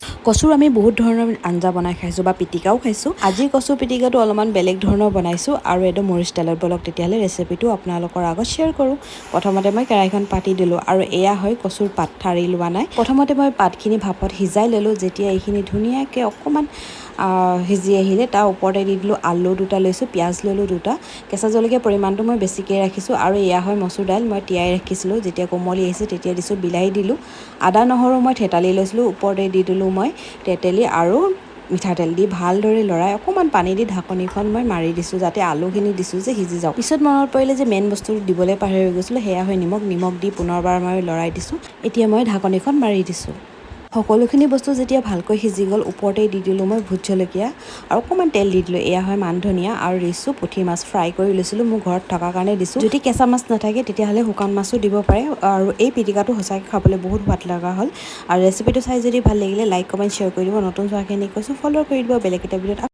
কচুৰ আমি বহুত ধৰণৰ আঞ্জা বনাই খাইছোঁ বা পিটিকাও খাইছোঁ। আজি কচুৰ পিটিকাটো অলপমান বেলেগ ধৰণৰ বনাইছোঁ আৰু এইটো মোৰ ষ্টাইলত। বলক তেতিয়াহ'লে ৰেচিপিটো আপোনালোকৰ আগত শ্বেয়াৰ কৰোঁ। প্ৰথমতে মই কেৰাহীখন পাতি দিলোঁ আৰু এয়া হয় কচুৰ পাত ঠাৰি লোৱা নাই। প্ৰথমতে মই পাতখিনি ভাপত সিজাই ল'লোঁ। যেতিয়া এইখিনি ধুনীয়াকৈ অকণমান সিজি আহিলে তাৰ ওপৰতে দি দিলোঁ আলু দুটা লৈছোঁ, পিঁয়াজ ল'লোঁ দুটা, কেঁচা জলকীয়া পৰিমাণটো মই বেছিকৈ ৰাখিছোঁ আৰু এয়া হয় মচুৰ দাইল মই তিয়াই ৰাখিছিলোঁ। যেতিয়া কোমলি আহিছে তেতিয়া দিছোঁ, বিলাহী দিলোঁ, আদা নহৰু মই থেতালি লৈছিলোঁ, ওপৰতে দি দিলোঁ মই তেতেলী আৰু মিঠাতেল দি ভালদৰে লৰাই অকণমান পানী দি ঢাকনিখন মই মাৰি দিছোঁ, যাতে আলুখিনি দিছোঁ যে সিজি যাওক। পিছত মনত পৰিলে যে মেইন বস্তুটো দিবলৈ পাহৰি গৈছিলোঁ, সেয়া হয় নিমখ দি পুনৰবাৰ মই লৰাই দিছোঁ। এতিয়া মই ঢাকনিখন মাৰি দিছোঁ। সকলোখিনি বস্তু যেতিয়া ভালকৈ সিজি গ'ল, ওপৰতে দি দিলোঁ মই ভোট জলকীয়া আৰু অকণমান তেল দি দিলোঁ। এয়া হয় মান ধনিয়া আৰু দিছোঁ পুঠি মাছ ফ্ৰাই কৰি লৈছিলোঁ, মোৰ ঘৰত থকাৰ কাৰণে দিছোঁ। যদি কেঁচা মাছ নাথাকে তেতিয়াহ'লে শুকান মাছো দিব পাৰে। আৰু এই পিটিকাটো সঁচাকৈ খাবলৈ বহুত সোৱাদ লগা হ'ল। আৰু ৰেচিপিটো চাই যদি ভাল লাগিলে লাইক কমেণ্ট শ্বেয়াৰ কৰি দিব। নতুন চোৱাখিনি কৈছোঁ ফ'ল' কৰি দিব। বেলেগ এটা ভিডিঅ'ত